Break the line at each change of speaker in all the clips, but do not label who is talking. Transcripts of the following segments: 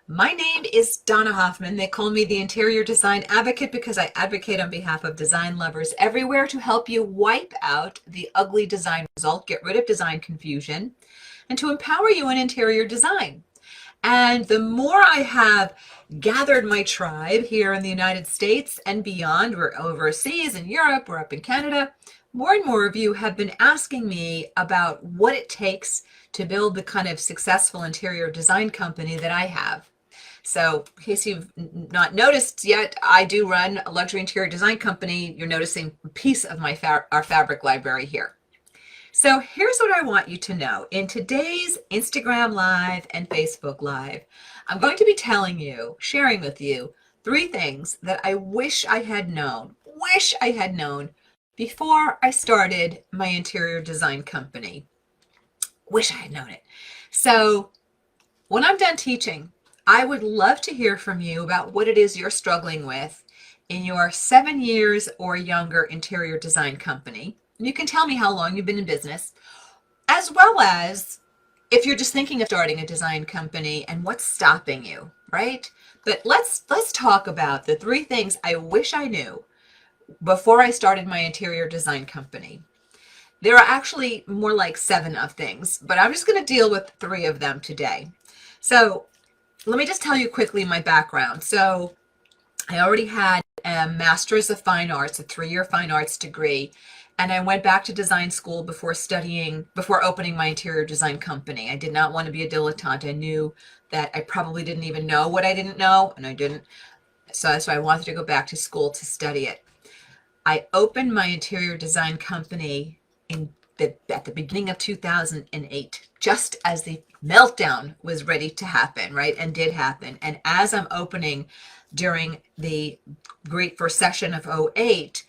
My name is Donna Hoffman. They call me the Interior Design Advocate because I advocate on behalf of design lovers everywhere to help you wipe out the ugly design result, get rid of design confusion, and to empower you in interior design. And the more I have gathered my tribe here in the United States and beyond, we're overseas in Europe, we're up in Canada, more and more of you have been asking me about what it takes to build the kind of successful interior design company that I have. So in case you've not noticed yet, I do run a luxury interior design company. You're noticing a piece of my our fabric library here. So here's what I want you to know. In today's Instagram Live and Facebook Live, I'm going to be telling you, sharing with you, 3 things that I wish I had known, before I started my interior design company. Wish I had known it. So when I'm done teaching, I would love to hear from you about what it is you're struggling with in your 7 years or younger interior design company. And you can tell me how long you've been in business, as well as if you're just thinking of starting a design company and what's stopping you, right? But let's talk about the 3 things I wish I knew before I started my interior design company. There are actually more like 7 of things, but I'm just going to deal with 3 of them today. So let me just tell you quickly my background. So I already had a Master's of Fine Arts, a 3-year fine arts degree, and I went back to design school before opening my interior design company. I did not want to be a dilettante. I knew that I probably didn't even know what I didn't know, and I didn't. So I wanted to go back to school to study it. I opened my interior design company at the beginning of 2008, just as the meltdown was ready to happen, right? And did happen. And as I'm opening during the Great Recession of '08,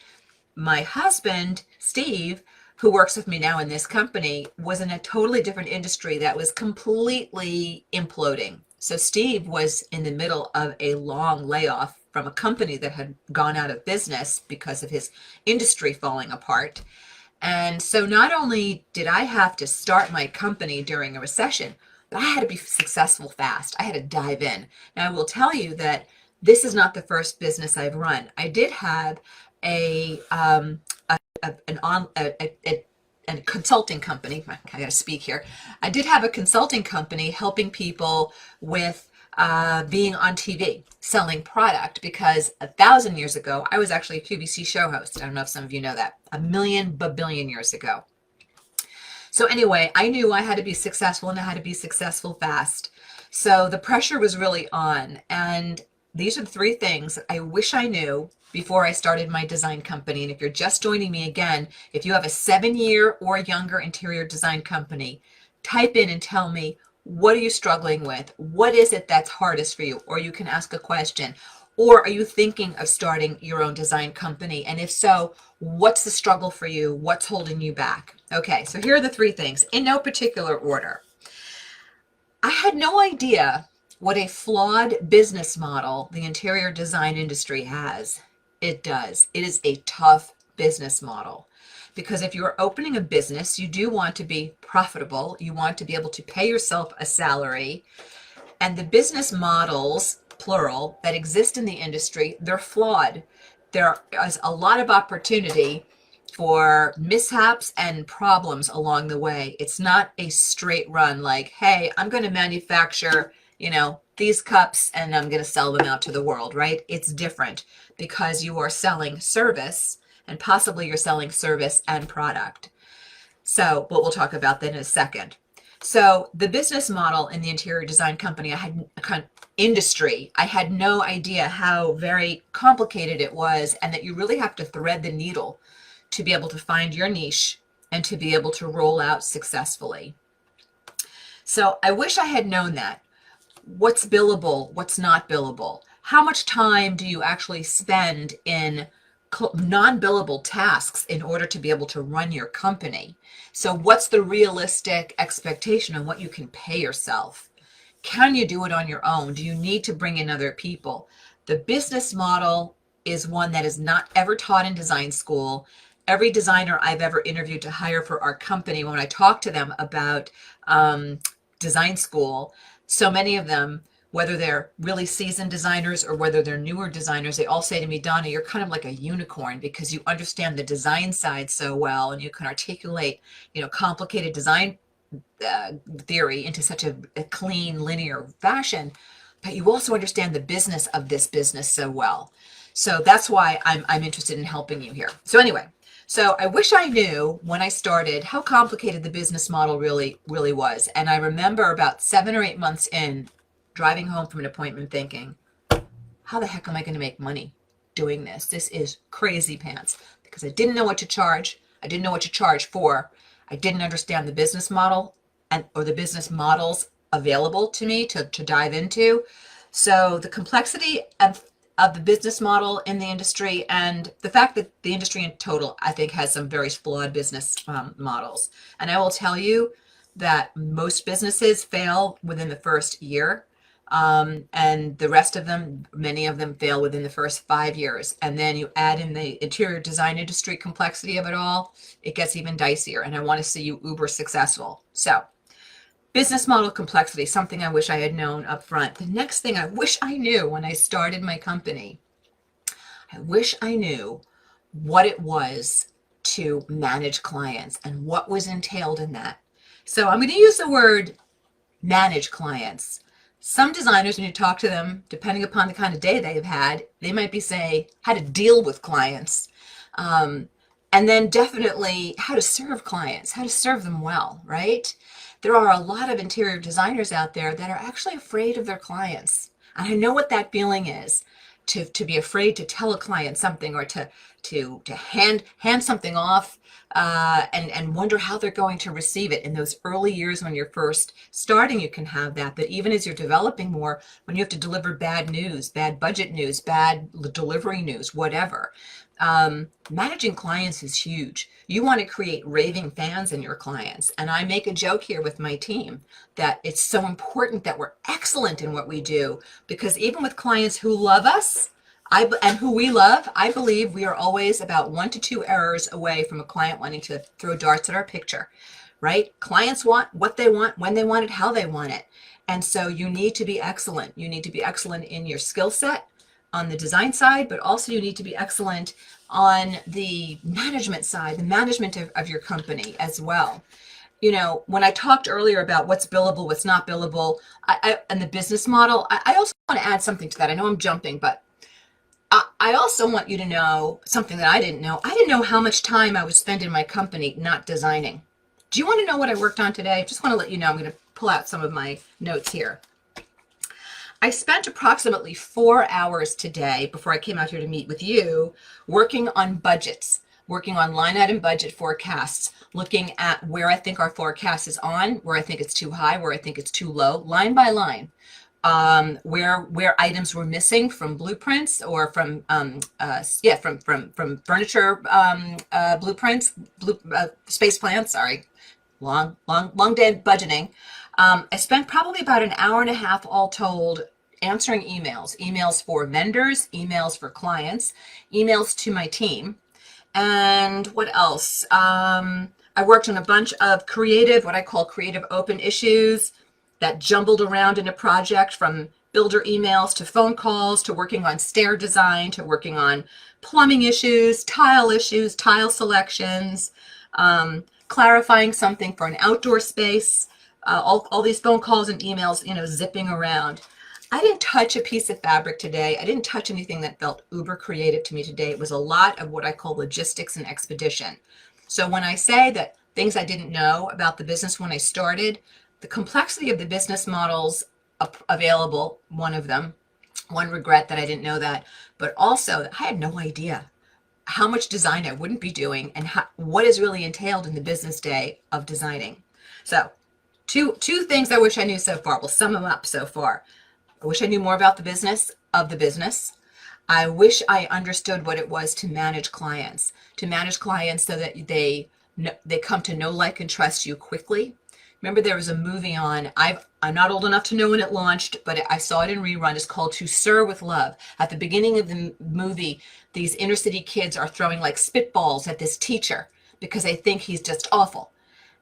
my husband, Steve, who works with me now in this company, was in a totally different industry that was completely imploding. So Steve was in the middle of a long layoff from a company that had gone out of business because of his industry falling apart. And so not only did I have to start my company during a recession, but I had to be successful fast. I had to dive in. Now, I will tell you that this is not the first business I've run. I did have a consulting company. I got to speak here. I did have a consulting company helping people with being on TV, selling product, because 1,000 years ago, I was actually a QVC show host. I don't know if some of you know that. A billion years ago. So anyway, I knew I had to be successful and I had to be successful fast. So the pressure was really on. And these are the 3 things I wish I knew before I started my design company. And if you're just joining me again, if you have a 7-year or younger interior design company, type in and tell me, what are you struggling with? What is it that's hardest for you? Or you can ask a question. Or are you thinking of starting your own design company? And if so, what's the struggle for you? What's holding you back? Okay, so here are the 3 things in no particular order. I had no idea what a flawed business model the interior design industry has. It does. It is a tough business model. Because if you're opening a business, you do want to be profitable. You want to be able to pay yourself a salary. And the business models, plural, that exist in the industry, they're flawed. There is a lot of opportunity for mishaps and problems along the way. It's not a straight run like, hey, I'm going to manufacture, these cups and I'm going to sell them out to the world, right? It's different because you are selling service, and possibly you're selling service and product. So, but we'll talk about that in a second. So the business model in the interior design company, I had no idea how very complicated it was, and that you really have to thread the needle to be able to find your niche and to be able to roll out successfully. So I wish I had known that. What's billable? What's not billable? How much time do you actually spend in non-billable tasks in order to be able to run your company? So what's the realistic expectation on what you can pay yourself? Can you do it on your own? Do you need to bring in other people? The business model is one that is not ever taught in design school. Every designer I've ever interviewed to hire for our company, when I talk to them about design school, so many of them whether they're really seasoned designers or whether they're newer designers, they all say to me, Donna, you're kind of like a unicorn because you understand the design side so well, and you can articulate, complicated design theory into such a clean, linear fashion, but you also understand the business of this business so well. So that's why I'm interested in helping you here. So anyway, so I wish I knew when I started how complicated the business model really was. And I remember about 7 or 8 months in, driving home from an appointment thinking, how the heck am I going to make money doing this? This is crazy pants, because I didn't know what to charge. I didn't know what to charge for. I didn't understand the business model or the business models available to me to dive into. So the complexity of the business model in the industry, and the fact that the industry in total, I think, has some very flawed business models. And I will tell you that most businesses fail within the first year. And the rest of them, many of them fail within the first 5 years. And then you add in the interior design industry complexity of it all, it gets even dicier. And I want to see you uber successful. So business model complexity, something I wish I had known up front. The next thing I wish I knew when I started my company, I wish I knew what it was to manage clients and what was entailed in that. So I'm going to use the word manage clients. Some designers, when you talk to them, depending upon the kind of day they've had, they might be saying how to deal with clients. And then definitely how to serve clients, how to serve them well, right? There are a lot of interior designers out there that are actually afraid of their clients. And I know what that feeling is, to be afraid to tell a client something, or to hand something off and wonder how they're going to receive it. In those early years when you're first starting, you can have that. But even as you're developing more, when you have to deliver bad news, bad budget news, bad delivery news, whatever, managing clients is huge. You want to create raving fans in your clients. And I make a joke here with my team that it's so important that we're excellent in what we do, because even with clients who love us and who we love, I believe we are always about 1 to 2 errors away from a client wanting to throw darts at our picture, right? Clients want what they want, when they want it, how they want it. And so you need to be excellent. You need to be excellent in your skill set on the design side, but also you need to be excellent on the management side, the management of your company as well. When I talked earlier about what's billable, what's not billable, and the business model, I also want to add something to that. I know I'm jumping, but I also want you to know something that I didn't know. I didn't know how much time I would spend in my company not designing. Do you want to know what I worked on today? I just want to let you know. I'm going to pull out some of my notes here. I spent approximately 4 hours today, before I came out here to meet with you, working on budgets, working on line item budget forecasts, looking at where I think our forecast is on, where I think it's too high, where I think it's too low, line by line. Where items were missing from blueprints, or from furniture blueprints, space plans. Sorry, long day budgeting. I spent probably about an hour and a half all told answering emails for vendors, emails for clients, emails to my team, and what else? I worked on a bunch of what I call creative open issues that jumbled around in a project, from builder emails to phone calls to working on stair design to working on plumbing issues, tile selections, clarifying something for an outdoor space, all these phone calls and emails, zipping around. I didn't touch a piece of fabric today. I didn't touch anything that felt uber creative to me today. It was a lot of what I call logistics and expedition. So when I say that things I didn't know about the business when I started, the complexity of the business models available, one of them, one regret that I didn't know that, but also I had no idea how much design I wouldn't be doing, and what is really entailed in the business day of designing. So two things I wish I knew so far. We'll sum them up so far. I wish I knew more about the business of the business. I wish I understood what it was to manage clients so that they come to know, like, and trust you quickly. Remember, there was a movie on, I'm not old enough to know when it launched, but I saw it in rerun. It's called To Sir with Love. At the beginning of the movie, these inner city kids are throwing like spitballs at this teacher because they think he's just awful.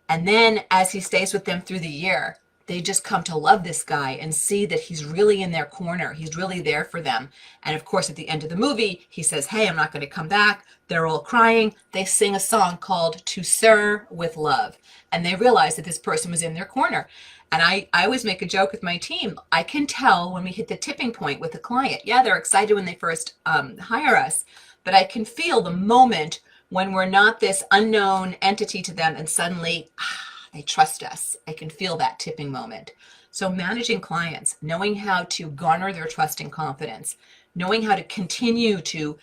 And then as he stays with them through the year, they just come to love this guy and see that he's really in their corner. He's really there for them. And of course, at the end of the movie, he says, hey, I'm not going to come back. They're all crying. They sing a song called To Sir with Love. And they realize that this person was in their corner. And I always make a joke with my team. I can tell when we hit the tipping point with a client. Yeah, they're excited when they first hire us, but I can feel the moment when we're not this unknown entity to them and suddenly they trust us. I can feel that tipping moment. So managing clients, knowing how to garner their trust and confidence, knowing how to continue to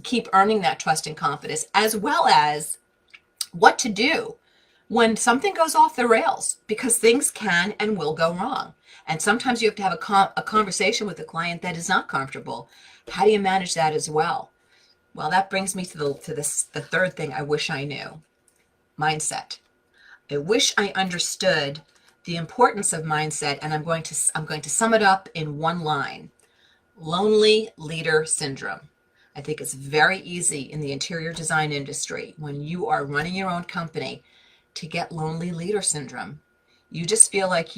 keep earning that trust and confidence, as well as what to do when something goes off the rails, because things can and will go wrong. And sometimes you have to have a conversation with the client that is not comfortable. How do you manage that as well? Well, that brings me to the third thing I wish I knew: mindset. I wish I understood the importance of mindset, and I'm going to sum it up in one line: lonely leader syndrome. I think it's very easy in the interior design industry, when you are running your own company, to get lonely leader syndrome. You just feel like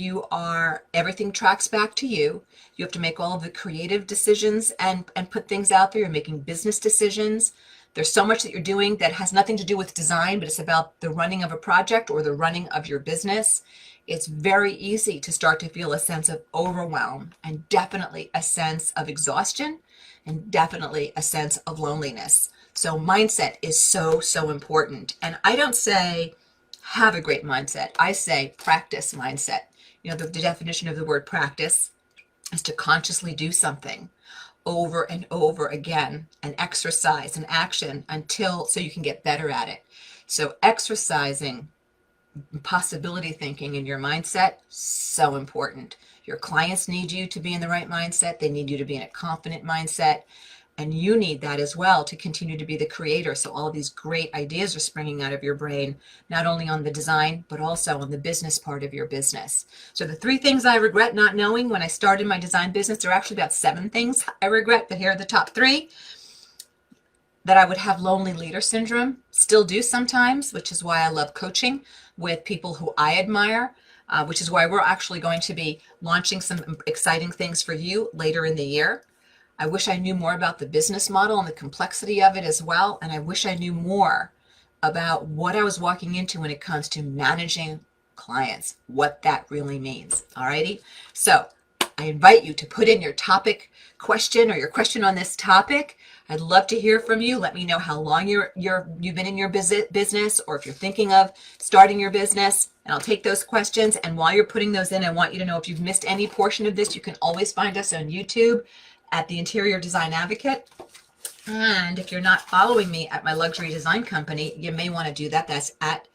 everything tracks back to you. You have to make all of the creative decisions and put things out there. You're making business decisions. There's so much that you're doing that has nothing to do with design, but it's about the running of a project or the running of your business. It's very easy to start to feel a sense of overwhelm, and definitely a sense of exhaustion, and definitely a sense of loneliness. So mindset is so, so important. And I don't say have a great mindset. I say practice mindset. The definition of the word practice is to consciously do something over and over again, and exercise and action so you can get better at it. So exercising possibility thinking in your mindset, so important. Your clients need you to be in the right mindset. They need you to be in a confident mindset. And you need that as well to continue to be the creator. So all these great ideas are springing out of your brain, not only on the design, but also on the business part of your business. So the 3 things I regret not knowing when I started my design business, there are actually about 7 things I regret, but here are the top 3. That I would have lonely leader syndrome, still do sometimes, which is why I love coaching with people who I admire, which is why we're actually going to be launching some exciting things for you later in the year. I wish I knew more about the business model and the complexity of it as well. And I wish I knew more about what I was walking into when it comes to managing clients, what that really means. Alrighty. So I invite you to put in your topic question or your question on this topic. I'd love to hear from you. Let me know how long you've been in your business, or if you're thinking of starting your business, and I'll take those questions. And while you're putting those in, I want you to know if you've missed any portion of this, you can always find us on YouTube at the Interior Design Advocate. And if you're not following me at my luxury design company, you may want to do that. That's at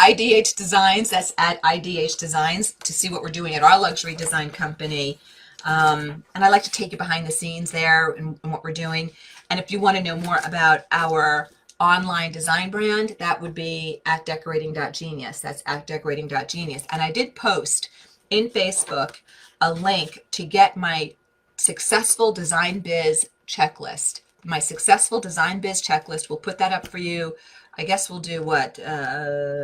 IDH Designs. That's at IDH Designs, to see what we're doing at our luxury design company. And I like to take you behind the scenes there and what we're doing. And if you want to know more about our online design brand, that would be at decorating.genius. That's at decorating.genius. And I did post in Facebook a link to get my successful Design Biz checklist. My successful Design Biz checklist. We'll put that up for you. I guess we'll do what?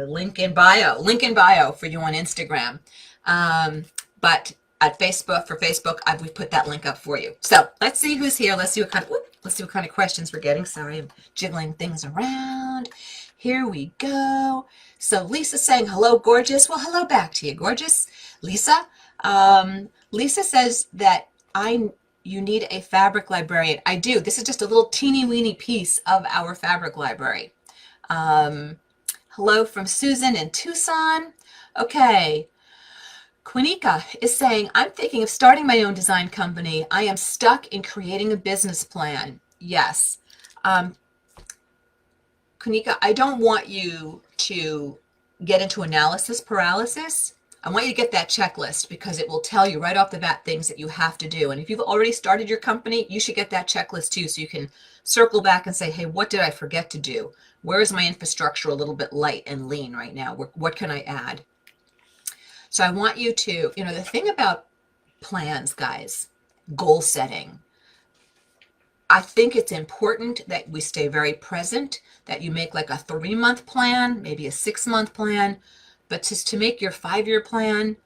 Link in bio for you on Instagram. But at Facebook, we put that link up for you. So let's see who's here. Let's see what kind of questions we're getting. Sorry, I'm jiggling things around. Here we go. So Lisa's saying, hello, gorgeous. Well, hello back to you, gorgeous. Lisa. Lisa says that you need a fabric librarian. I do. This is just a little teeny weeny piece of our fabric library. Hello from Susan in Tucson. Okay. Quinika is saying, I'm thinking of starting my own design company. I am stuck in creating a business plan. Yes. Quinika, I don't want you to get into analysis paralysis. I want you to get that checklist, because it will tell you right off the bat things that you have to do. And if you've already started your company, you should get that checklist too, so you can circle back and say, hey, what did I forget to do? Where is my infrastructure a little bit light and lean right now? What can I add? So I want you to, the thing about plans, guys, goal setting, I think it's important that we stay very present, that you make like a 3-month plan, maybe a 6-month plan, But just to make your 5-year plan,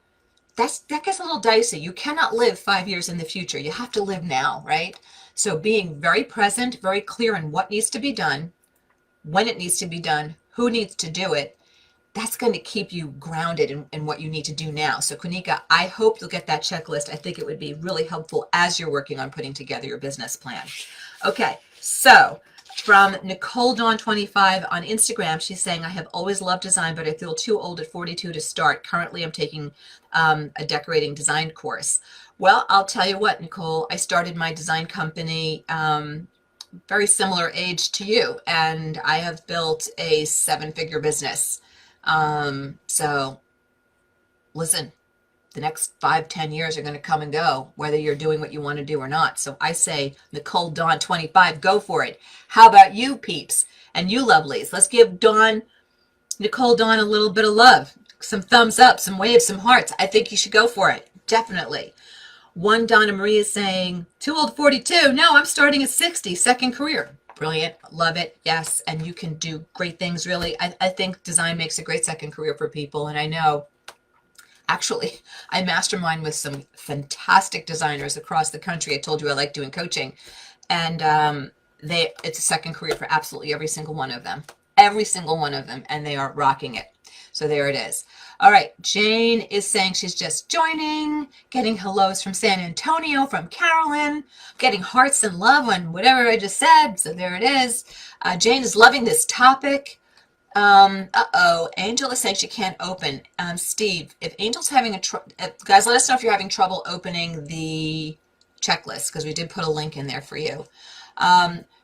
that gets a little dicey. You cannot live 5 years in the future. You have to live now, right? So being very present, very clear on what needs to be done, when it needs to be done, who needs to do it, that's going to keep you grounded in what you need to do now. So Kunika, I hope you'll get that checklist. I think it would be really helpful as you're working on putting together your business plan. Okay, so from Nicole Dawn 25 on Instagram, she's saying, I have always loved design, but I feel too old at 42 to start. Currently, I'm taking a decorating design course. Well, I'll tell you what, Nicole, I started my design company very similar age to you, and I have built a 7-figure business. So listen, the next 5-10 years are going to come and go, whether you're doing what you want to do or not. So I say, Nicole Dawn 25, go for it. How about you, peeps and you lovelies? Let's give Nicole Dawn a little bit of love, some thumbs up, some waves, some hearts. I think you should go for it. Definitely. One Donna Marie is saying, too old 42. No, I'm starting at 60, second career. Brilliant. Love it. Yes. And you can do great things, really. I think design makes a great second career for people. And I know, actually, I mastermind with some fantastic designers across the country. I told you I like doing coaching. And it's a second career for absolutely every single one of them. Every single one of them. And they are rocking it. So there it is. All right, Jane is saying she's just joining, getting hellos from San Antonio, from Carolyn, getting hearts and love on whatever I just said. So there it is. Jane is loving this topic. Angel is saying she can't open. Steve, if Angel's having guys, let us know if you're having trouble opening the checklist, because we did put a link in there for you.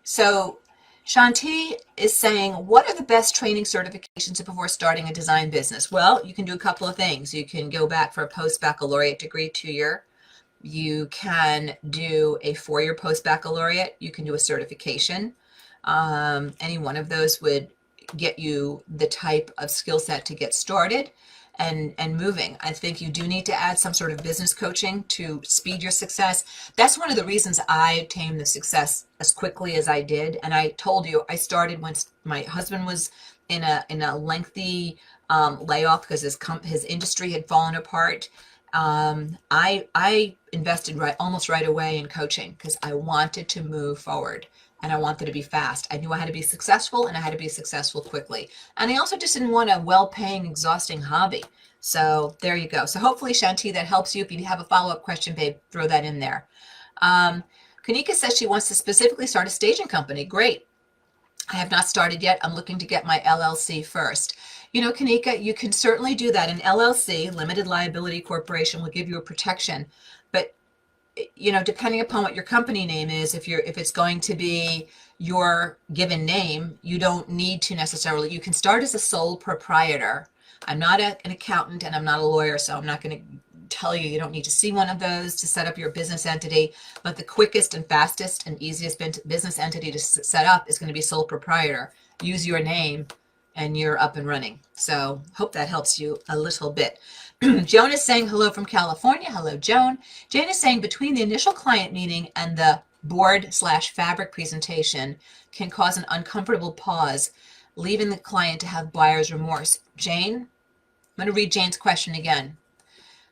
So Shanti is saying, what are the best training certifications before starting a design business? Well, you can do a couple of things. You can go back for a post-baccalaureate degree, 2-year. You can do a 4-year post-baccalaureate. You can do a certification. Any one of those would get you the type of skill set to get started and moving. I think you do need to add some sort of business coaching to speed your success. That's one of the reasons I attained the success as quickly as I did. And I told you, I started when my husband was in a lengthy layoff because his industry had fallen apart. I invested almost right away in coaching because I wanted to move forward. And I wanted to be fast. I knew I had to be successful, and I had to be successful quickly. And I also just didn't want a well-paying, exhausting hobby. So there you go. So hopefully, Shanti, that helps you. If you have a follow-up question, babe, throw that in there. Kanika says she wants to specifically start a staging company. Great. I have not started yet. I'm looking to get my LLC first. You know, Kanika, you can certainly do that. An LLC, limited liability corporation, will give you a protection. But you know, depending upon what your company name is, if it's going to be your given name, you don't need to necessarily. You can start as a sole proprietor. I'm not an accountant and I'm not a lawyer, so I'm not going to tell you don't need to see one of those to set up your business entity. But the quickest and fastest and easiest business entity to set up is going to be sole proprietor. Use your name and you're up and running. So hope that helps you a little bit. Joan is saying hello from California. Hello, Joan. Jane is saying between the initial client meeting and the board/fabric presentation can cause an uncomfortable pause, leaving the client to have buyer's remorse. Jane, I'm going to read Jane's question again.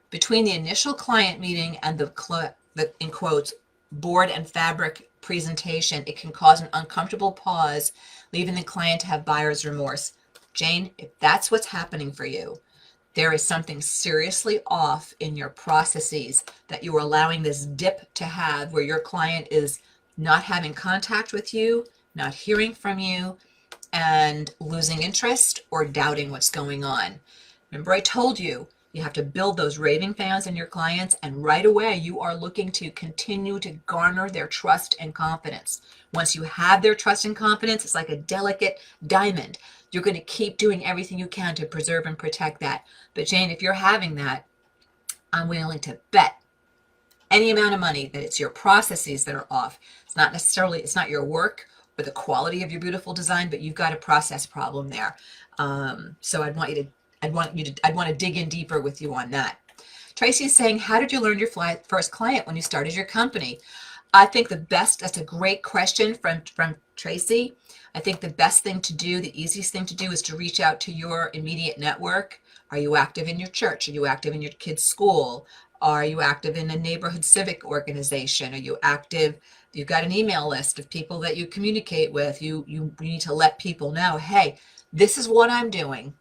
Between the initial client meeting and the in quotes, board and fabric presentation, it can cause an uncomfortable pause, leaving the client to have buyer's remorse. Jane, if that's what's happening for you, there is something seriously off in your processes that you are allowing this dip to have, where your client is not having contact with you, not hearing from you, and losing interest or doubting what's going on. Remember, I told you, you have to build those raving fans in your clients, and right away you are looking to continue to garner their trust and confidence. Once you have their trust and confidence, it's like a delicate diamond. You're going to keep doing everything you can to preserve and protect that. But Jane, if you're having that, I'm willing to bet any amount of money that it's your processes that are off. It's not your work or the quality of your beautiful design, but you've got a process problem there. So I'd want to dig in deeper with you on that. Tracy is saying, how did you learn your first client when you started your company? I think that's a great question from Tracy. I think the best thing to do, the easiest thing to do, is to reach out to your immediate network. Are you active in your church? Are you active in your kid's school? Are you active in a neighborhood civic organization? Are you active? You've got an email list of people that you communicate with. You need to let people know, hey, this is what I'm doing.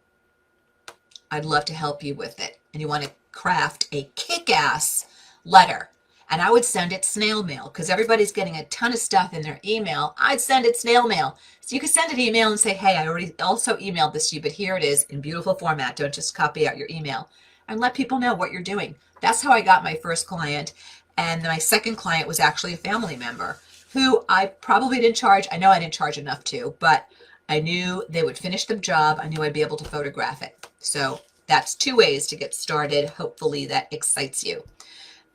I'd love to help you with it. And you want to craft a kick-ass letter. And I would send it snail mail because everybody's getting a ton of stuff in their email. I'd send it snail mail. So you could send an email and say, hey, I already also emailed this to you, but here it is in beautiful format. Don't just copy out your email. And let people know what you're doing. That's how I got my first client. And my second client was actually a family member who I probably didn't charge. I know I didn't charge enough to, but I knew they would finish the job. I knew I'd be able to photograph it. So that's 2 ways to get started. Hopefully that excites you.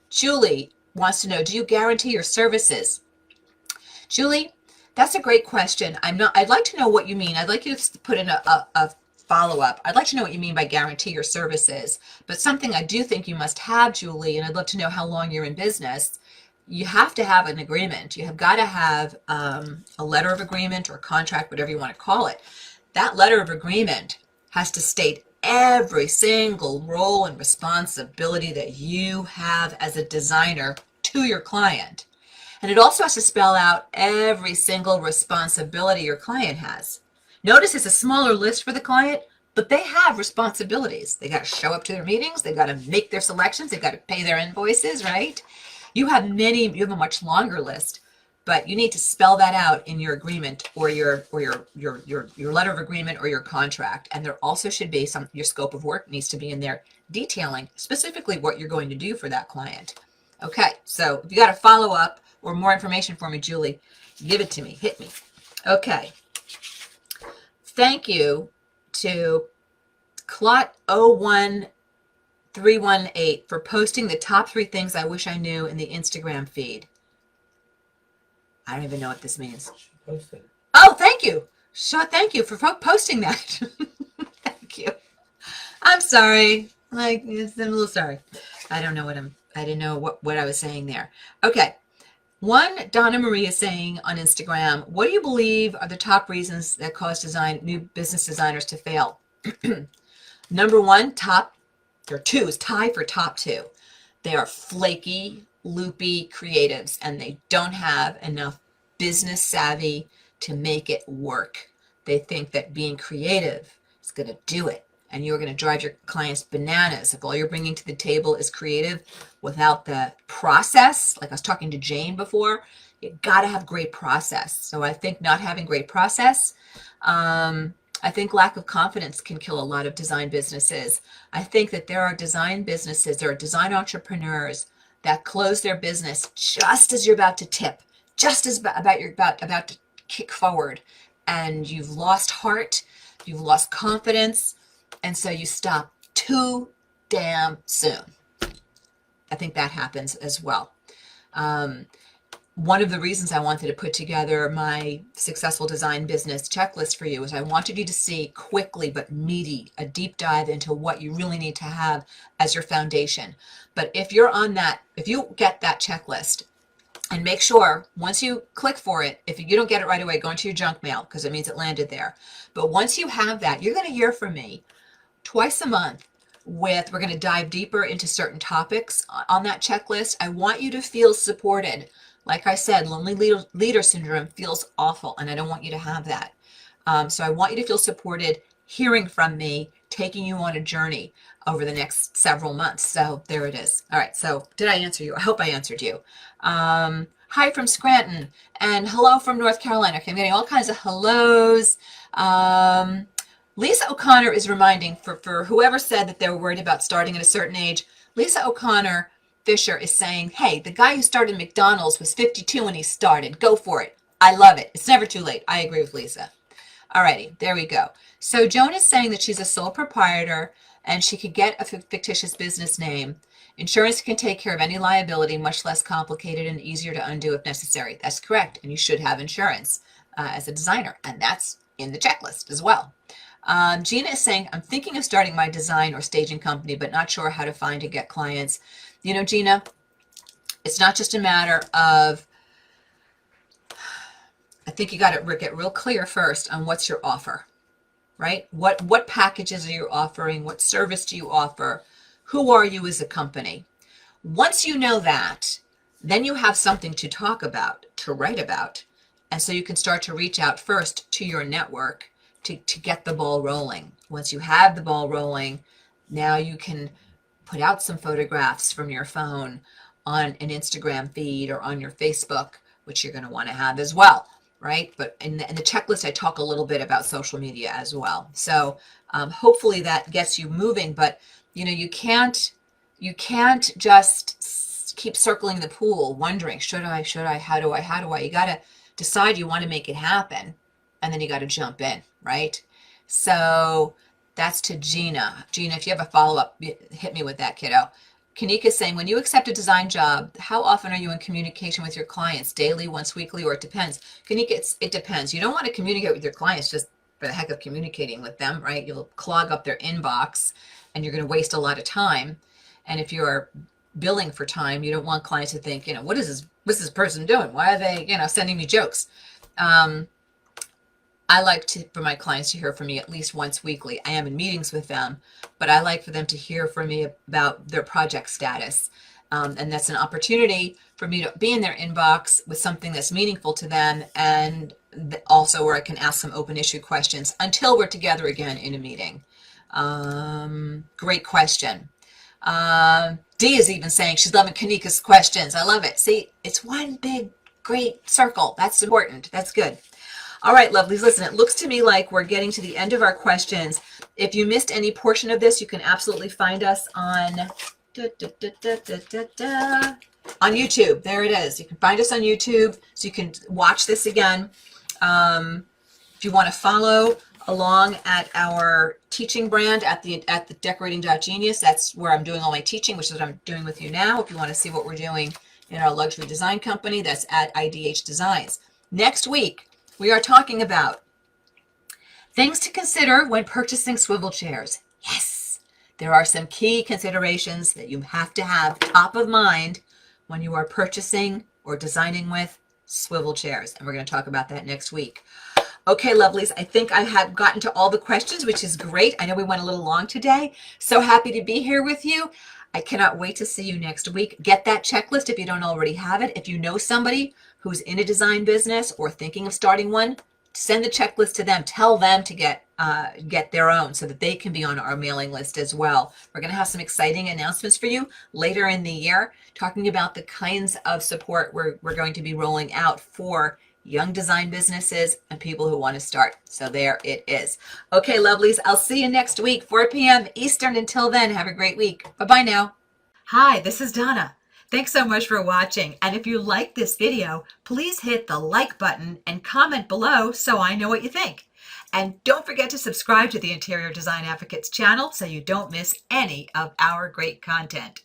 Julie wants to know, do you guarantee your services? Julie, that's a great question. I'd like to know what you mean. I'd like you to put in a follow-up. I'd like to know what you mean by guarantee your services, but something I do think you must have, Julie, and I'd love to know how long you're in business. You have to have an agreement. You have got to have a letter of agreement or contract, whatever you want to call it. That letter of agreement has to state every single role and responsibility that you have as a designer to your client. And it also has to spell out every single responsibility your client has. Notice it's a smaller list for the client, but they have responsibilities. They got to show up to their meetings. They got to make their selections. They got to pay their invoices, right? You have a much longer list, but you need to spell that out in your agreement or your letter of agreement or your contract. And there also should be your scope of work needs to be in there detailing specifically what you're going to do for that client. Okay, so if you got a follow-up or more information for me, Julie, give it to me, hit me. Okay. Thank you to Clot01318 for posting the top 3 things I wish I knew in the Instagram feed. I don't even know what this means. Oh, thank you. Thank you for posting that. Thank you. I'm sorry. I'm a little sorry. I don't know I didn't know what I was saying there. Okay. Donna Marie is saying on Instagram, what do you believe are the top reasons that cause new business designers to fail? Number 1, or 2 is tie for top 2. They are flaky, loopy creatives, and they don't have enough business savvy to make it work. They think that being creative is going to do it, and you're going to drive your clients bananas if all you're bringing to the table is creative without the process. Like I was talking to Jane before, you got to have great process. So I think not having great process, I think lack of confidence can kill a lot of design businesses. I think that there are design businesses, there are design entrepreneurs that close their business just as you're about to tip, just as you're about to kick forward, and you've lost heart, you've lost confidence, and so you stop too damn soon. I think that happens as well. One of the reasons I wanted to put together my successful design business checklist for you is I wanted you to see quickly but meaty, a deep dive into what you really need to have as your foundation. But if you're on that, if you get that checklist, and make sure once you click for it, if you don't get it right away, go into your junk mail because it means it landed there. But once you have that, you're going to hear from me twice a month we're going to dive deeper into certain topics on that checklist. I want you to feel supported. Like I said, lonely leader syndrome feels awful, and I don't want you to have that. So I want you to feel supported, hearing from me, taking you on a journey over the next several months. So there it is. All right. So did I answer you? I hope I answered you. Hi from Scranton and hello from North Carolina. Okay, I'm getting all kinds of hellos. Lisa O'Connor is reminding for whoever said that they were worried about starting at a certain age. Lisa O'Connor Fisher is saying, hey, the guy who started McDonald's was 52 when he started. Go for it. I love it. It's never too late. I agree with Lisa. Alrighty, there we go. So Joan is saying that she's a sole proprietor and she could get a fictitious business name. Insurance can take care of any liability, much less complicated and easier to undo if necessary. That's correct. And you should have insurance as a designer. And that's in the checklist as well. Gina is saying, I'm thinking of starting my design or staging company, but not sure how to find and get clients. You know, Gina, it's not just a matter of, I think you got to get real clear first on what's your offer. right? What packages are you offering? What service do you offer? Who are you as a company? Once you know that, then you have something to talk about, to write about. And so you can start to reach out first to your network to get the ball rolling. Once you have the ball rolling, now you can put out some photographs from your phone on an Instagram feed or on your Facebook, which you're going to want to have as well, right? But in the checklist, I talk a little bit about social media as well. So hopefully that gets you moving. But you can't just keep circling the pool, wondering, should I, how do I? You got to decide you want to make it happen, and then you got to jump in, right? So that's to Gina. Gina, if you have a follow-up, hit me with that, kiddo. Kanika's saying, when you accept a design job, how often are you in communication with your clients? Daily, once weekly, or it depends? Kanika, it depends. You don't want to communicate with your clients just for the heck of communicating with them, right? You'll clog up their inbox and you're going to waste a lot of time. And if you're billing for time, you don't want clients to think, what is this person doing? Why are they, sending me jokes? I like for my clients to hear from me at least once weekly. I am in meetings with them, but I like for them to hear from me about their project status. And that's an opportunity for me to be in their inbox with something that's meaningful to them, and also where I can ask some open issue questions until we're together again in a meeting. Great question. Dee is even saying she's loving Kanika's questions. I love it. See, it's one big, great circle. That's important. That's good. All right, lovelies, listen, it looks to me like we're getting to the end of our questions. If you missed any portion of this, you can absolutely find us on YouTube. There it is. You can find us on YouTube, so you can watch this again. If you want to follow along at our teaching brand at the decorating.genius, that's where I'm doing all my teaching, which is what I'm doing with you now. If you want to see what we're doing in our luxury design company, that's at IDH Designs. Next week, we are talking about things to consider when purchasing swivel chairs. Yes, there are some key considerations that you have to have top of mind when you are purchasing or designing with swivel chairs. And we're going to talk about that next week. Okay, lovelies, I think I have gotten to all the questions, which is great. I know we went a little long today. So happy to be here with you. I cannot wait to see you next week. Get that checklist if you don't already have it. If you know somebody who's in a design business or thinking of starting one, send the checklist to them. Tell them to get their own so that they can be on our mailing list as well. We're going to have some exciting announcements for you later in the year, talking about the kinds of support we're going to be rolling out for young design businesses and people who want to start. So there it is. Okay, lovelies, I'll see you next week, 4 p.m. Eastern. Until then, have a great week. Bye-bye now. Hi, this is Donna. Thanks so much for watching. And if you like this video, please hit the like button and comment below so I know what you think. And don't forget to subscribe to the Interior Design Advocates channel so you don't miss any of our great content.